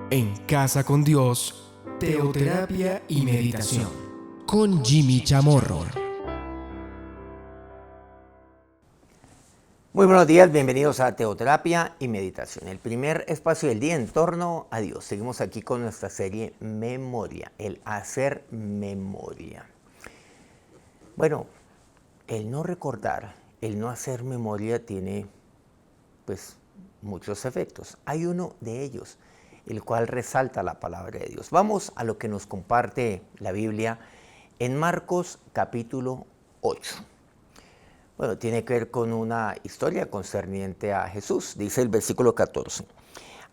En Casa con Dios, teoterapia y meditación, con Jimmy Chamorro. Muy buenos días, bienvenidos a Teoterapia y Meditación, el primer espacio del día en torno a Dios. Seguimos aquí con nuestra serie Memoria, el hacer memoria. Bueno, el no recordar, el no hacer memoria tiene pues muchos efectos. Hay uno de ellos, el cual resalta la palabra de Dios. Vamos a lo que nos comparte la Biblia en Marcos capítulo 8. Bueno, tiene que ver con una historia concerniente a Jesús. Dice el versículo 14.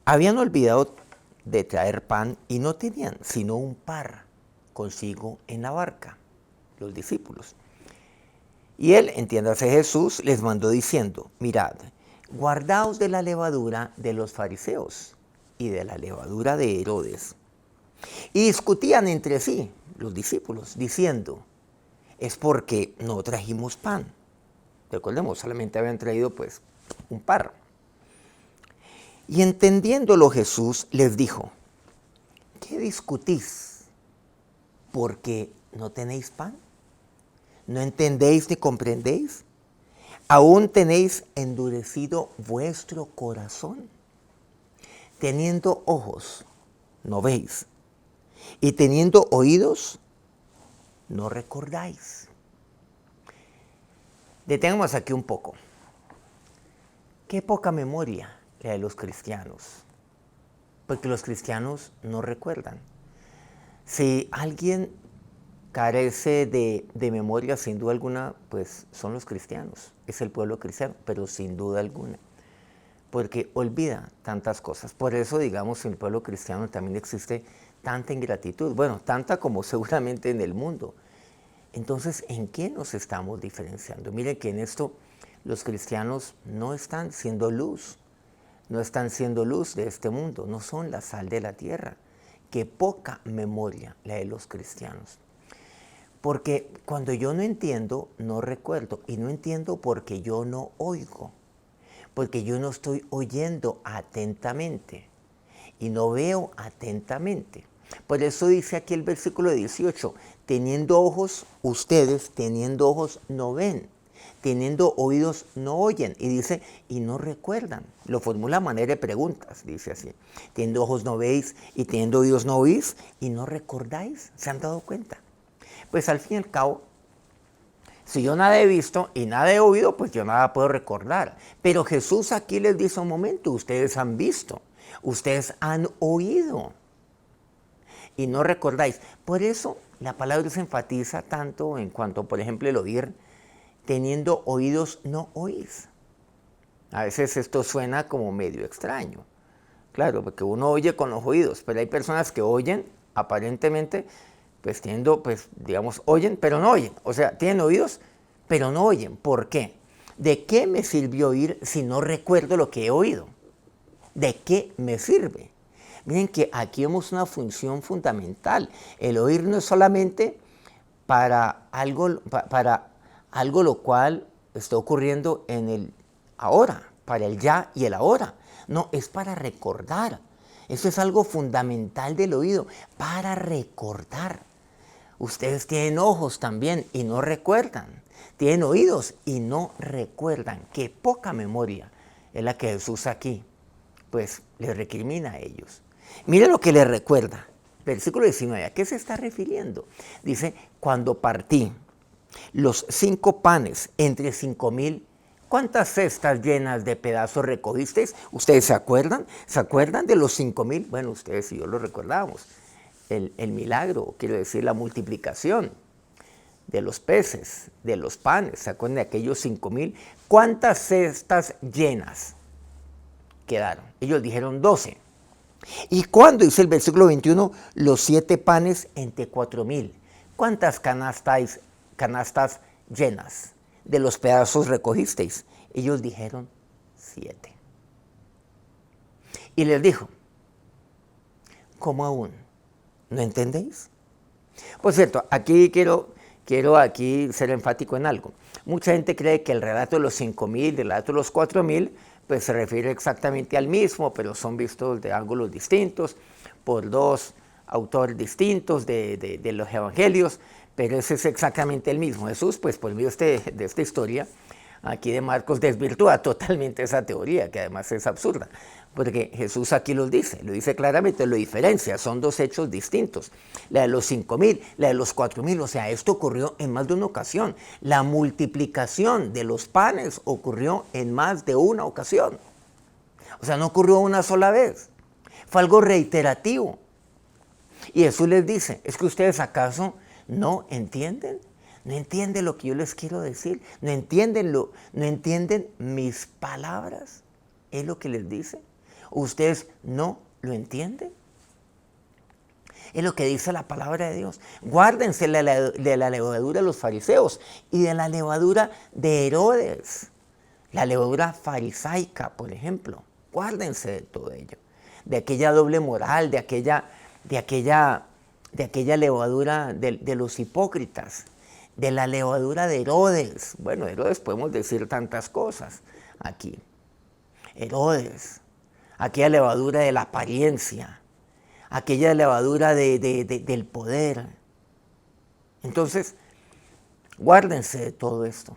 Habían olvidado de traer pan y no tenían sino un par consigo en la barca, los discípulos. Y él, entiéndase Jesús, les mandó diciendo, mirad, guardaos de la levadura de los fariseos y de la levadura de Herodes. Y discutían entre sí, los discípulos, diciendo, es porque no trajimos pan. Recordemos, solamente habían traído pues un par. Y entendiéndolo Jesús les dijo, ¿qué discutís? ¿Porque no tenéis pan? ¿No entendéis ni comprendéis? ¿Aún tenéis endurecido vuestro corazón? Teniendo ojos, no veis, y teniendo oídos, no recordáis. Detengamos aquí un poco. Qué poca memoria la de los cristianos, porque los cristianos no recuerdan. Si alguien carece de memoria, sin duda alguna, pues son los cristianos, es el pueblo cristiano, pero sin duda alguna, porque olvida tantas cosas. Por eso, digamos, en el pueblo cristiano también existe tanta ingratitud, bueno, tanta como seguramente en el mundo. Entonces, ¿en qué nos estamos diferenciando? Miren que en esto los cristianos no están siendo luz, no están siendo luz de este mundo, no son la sal de la tierra. Qué poca memoria la de los cristianos. Porque cuando yo no entiendo, no recuerdo, y no entiendo porque yo no oigo, porque yo no estoy oyendo atentamente y no veo atentamente. Por eso dice aquí el versículo 18, teniendo ojos, ustedes teniendo ojos no ven, teniendo oídos no oyen. Y dice, y no recuerdan. Lo formula a manera de preguntas, dice así. Teniendo ojos no veis y teniendo oídos no oís y no recordáis. ¿Se han dado cuenta? Pues al fin y al cabo, si yo nada he visto y nada he oído, pues yo nada puedo recordar. Pero Jesús aquí les dice un momento, ustedes han visto, ustedes han oído y no recordáis. Por eso la palabra se enfatiza tanto en cuanto, por ejemplo, el oír, teniendo oídos no oís. A veces esto suena como medio extraño. Claro, porque uno oye con los oídos, pero hay personas que oyen aparentemente, pues teniendo, pues digamos, oyen, pero no oyen. O sea, tienen oídos, pero no oyen. ¿Por qué? ¿De qué me sirvió oír si no recuerdo lo que he oído? ¿De qué me sirve? Miren que aquí vemos una función fundamental. El oír no es solamente para algo lo cual está ocurriendo en el ahora, para el ya y el ahora. No, es para recordar. Eso es algo fundamental del oído, para recordar. Ustedes tienen ojos también y no recuerdan. Tienen oídos y no recuerdan. Qué poca memoria es la que Jesús aquí pues les recrimina a ellos. Mire lo que les recuerda. Versículo 19, ¿a qué se está refiriendo? Dice, cuando partí los 5 panes entre 5,000, ¿cuántas cestas llenas de pedazos recogisteis? ¿Ustedes se acuerdan? ¿Se acuerdan de los 5,000? Bueno, ustedes y yo lo recordamos. El milagro, quiero decir, la multiplicación de los peces, de los panes. ¿Se acuerdan de aquellos 5,000? ¿Cuántas cestas llenas quedaron? Ellos dijeron 12. ¿Y cuándo? Dice el versículo 21, los 7 panes entre 4,000. ¿Cuántas canastas llenas de los pedazos recogisteis? Ellos dijeron 7. Y les dijo, ¿cómo aún? ¿No entendéis? Por cierto, aquí quiero aquí ser enfático en algo. Mucha gente cree que el relato de los 5,000, el relato de los 4,000, pues se refiere exactamente al mismo, pero son vistos de ángulos distintos. por dos autores distintos de los evangelios, pero ese es exactamente el mismo. Jesús, pues por medio de esta historia aquí de Marcos, desvirtúa totalmente esa teoría, que además es absurda, porque Jesús aquí lo dice claramente, lo diferencia, son dos hechos distintos. La de los 5,000, la de los 4,000, o sea, esto ocurrió en más de una ocasión. La multiplicación de los panes ocurrió en más de una ocasión. O sea, no ocurrió una sola vez, fue algo reiterativo. Y Jesús les dice, ¿es que ustedes acaso no entienden? ¿No entienden lo que yo les quiero decir? ¿No entienden mis palabras? Es lo que les dice. ¿Ustedes no lo entienden? Es lo que dice la palabra de Dios. Guárdense de la levadura de los fariseos y de la levadura de Herodes. La levadura farisaica, por ejemplo. Guárdense de todo ello. De aquella doble moral, de aquella levadura de los hipócritas. De la levadura de Herodes. Bueno, Herodes podemos decir tantas cosas aquí. Herodes, aquella levadura de la apariencia, aquella levadura del poder. Entonces, guárdense de todo esto.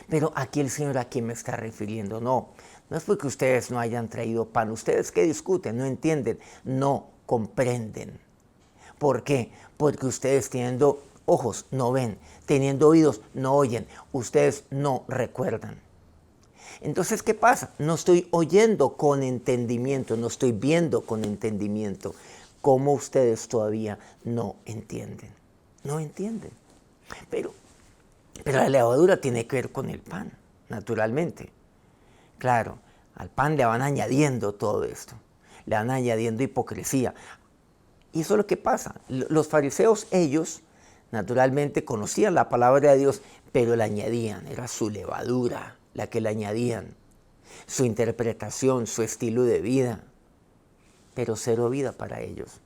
Pero aquí el Señor, ¿a quién me está refiriendo? No es porque ustedes no hayan traído pan. Ustedes que discuten, no entienden, no comprenden. ¿Por qué? Porque ustedes teniendo ojos no ven, teniendo oídos no oyen, ustedes no recuerdan. Entonces, ¿qué pasa? No estoy oyendo con entendimiento, no estoy viendo con entendimiento. ¿Cómo ustedes todavía no entienden? No entienden. Pero la levadura tiene que ver con el pan, naturalmente. Claro, al pan le van añadiendo todo esto, le van añadiendo hipocresía. Y eso es lo que pasa. Los fariseos, ellos, naturalmente conocían la palabra de Dios, pero la añadían, era su levadura la que le añadían, su interpretación, su estilo de vida, pero cero vida para ellos.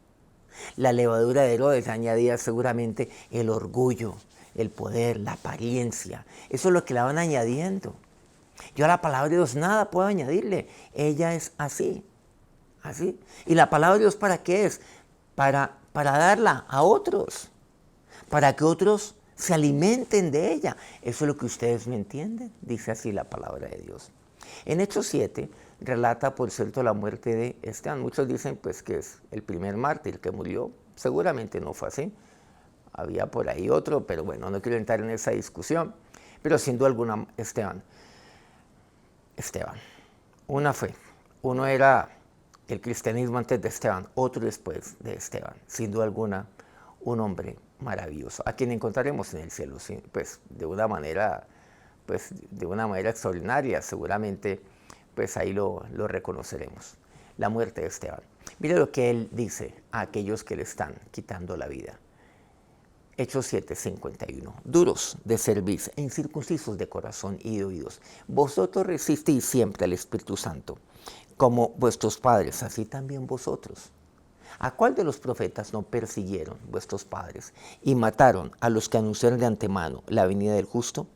La levadura de Herodes añadía seguramente el orgullo, el poder, la apariencia, eso es lo que le van añadiendo. Yo a la palabra de Dios nada puedo añadirle, ella es así, así. ¿Y la palabra de Dios para qué es? Para darla a otros, para que otros se alimenten de ella. Eso es lo que ustedes no entienden, dice así la palabra de Dios. En Hechos 7 relata, por cierto, la muerte de Esteban. Muchos dicen pues que es el primer mártir que murió. Seguramente no fue así. Había por ahí otro, pero bueno, no quiero entrar en esa discusión. Pero sin duda alguna, Esteban. Una fe. Uno era el cristianismo antes de Esteban, otro después de Esteban. Sin duda alguna, un hombre maravilloso, a quien encontraremos en el cielo, pues de una manera extraordinaria, seguramente, pues ahí lo reconoceremos. La muerte de Esteban. Mire lo que él dice a aquellos que le están quitando la vida. Hechos 7:51. Duros de cerviz e incircuncisos de corazón y de oídos. Vosotros resistís siempre al Espíritu Santo, como vuestros padres, así también vosotros. ¿A cuál de los profetas no persiguieron vuestros padres y mataron a los que anunciaron de antemano la venida del justo,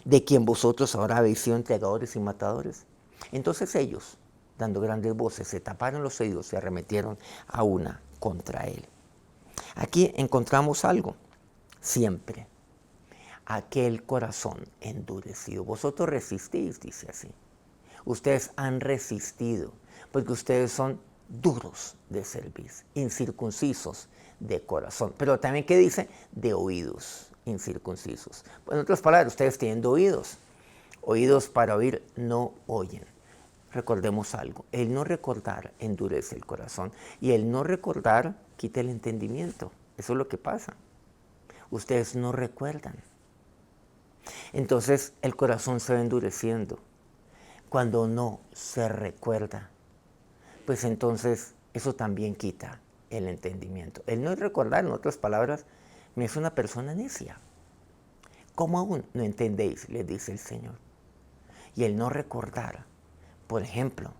de quien vosotros ahora habéis sido entregadores y matadores? Entonces ellos, dando grandes voces, se taparon los oídos y arremetieron a una contra él. Aquí encontramos algo, siempre, aquel corazón endurecido. Vosotros resistís, dice así. Ustedes han resistido, porque ustedes son duros de cerviz, incircuncisos de corazón. Pero también, ¿qué dice? De oídos, incircuncisos. Pues, en otras palabras, ustedes tienen oídos. Oídos para oír, no oyen. Recordemos algo. El no recordar endurece el corazón. Y el no recordar quita el entendimiento. Eso es lo que pasa. Ustedes no recuerdan. Entonces, el corazón se va endureciendo. Cuando no se recuerda, pues entonces eso también quita el entendimiento. El no recordar, en otras palabras, me es una persona necia. ¿Cómo aún no entendéis?, les dice el Señor. Y el no recordar, por ejemplo,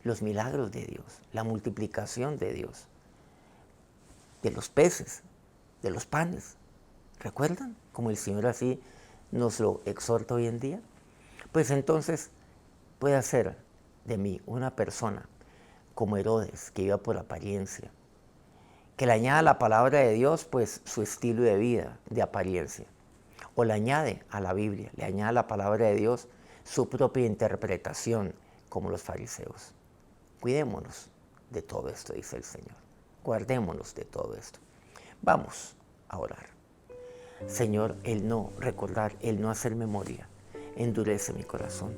los milagros de Dios, la multiplicación de Dios, de los peces, de los panes. ¿Recuerdan? Como el Señor así nos lo exhorta hoy en día. Pues entonces puede hacer de mí una persona como Herodes, que iba por apariencia, que le añada a la palabra de Dios pues su estilo de vida, de apariencia. O le añade a la Biblia, le añade a la palabra de Dios su propia interpretación, como los fariseos. Cuidémonos de todo esto, dice el Señor. Guardémonos de todo esto. Vamos a orar. Señor, el no recordar, el no hacer memoria, endurece mi corazón.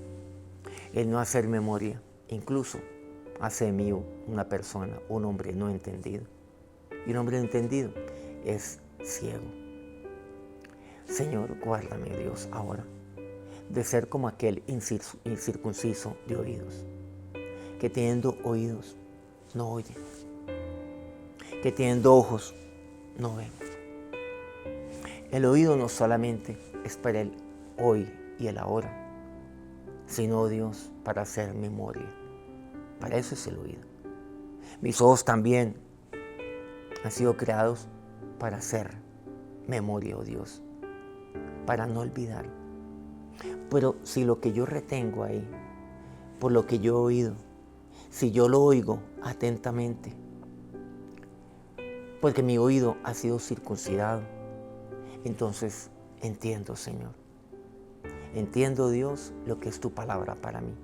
El no hacer memoria, incluso hace de mí una persona, un hombre no entendido. Y un hombre entendido es ciego. Señor, guárdame, Dios, ahora de ser como aquel incircunciso de oídos, que teniendo oídos no oye, que teniendo ojos no ve. El oído no solamente es para el hoy y el ahora, sino, Dios, para hacer memoria. Para eso es el oído. Mis ojos también han sido creados para hacer memoria, oh Dios, para no olvidar. Pero si lo que yo retengo ahí, por lo que yo he oído, si yo lo oigo atentamente, porque mi oído ha sido circuncidado, entonces entiendo, Señor. Entiendo, Dios, lo que es tu palabra para mí.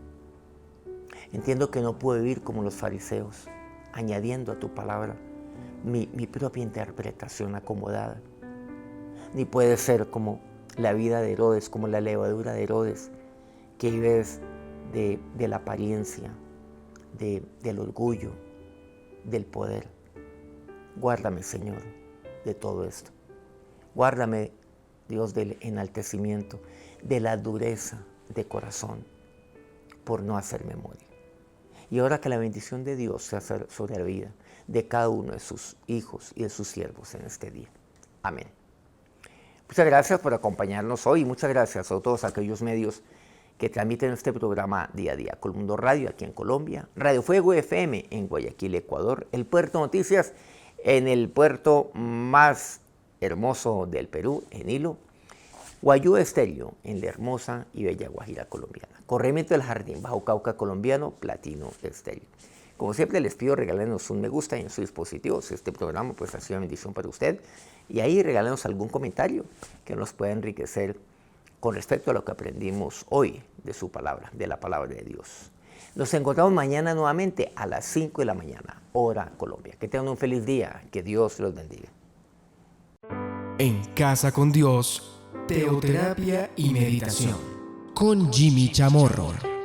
Entiendo que no puedo vivir como los fariseos, añadiendo a tu palabra mi propia interpretación acomodada. Ni puede ser como la vida de Herodes, como la levadura de Herodes, que vive de la apariencia, del orgullo, del poder. Guárdame, Señor, de todo esto. Guárdame, Dios, del enaltecimiento, de la dureza de corazón, por no hacer memoria. Y ahora que la bendición de Dios sea sobre la vida de cada uno de sus hijos y de sus siervos en este día. Amén. Muchas gracias por acompañarnos hoy. Muchas gracias a todos aquellos medios que transmiten este programa día a día. Colmundo Radio aquí en Colombia, Radio Fuego FM en Guayaquil, Ecuador, El Puerto Noticias en el puerto más hermoso del Perú, en Hilo, Guayú Estéreo en la hermosa y bella Guajira colombiana, Corregimiento del Jardín, Bajo Cauca colombiano, Platino Estéreo. Como siempre les pido, regálenos un me gusta en sus dispositivos. Este programa pues ha sido una bendición para usted. Y ahí regálenos algún comentario que nos pueda enriquecer con respecto a lo que aprendimos hoy de su palabra, de la palabra de Dios. Nos encontramos mañana nuevamente a las 5 de la mañana, hora Colombia. Que tengan un feliz día. Que Dios los bendiga. En Casa con Dios, teoterapia y meditación con Jimmy Chamorro.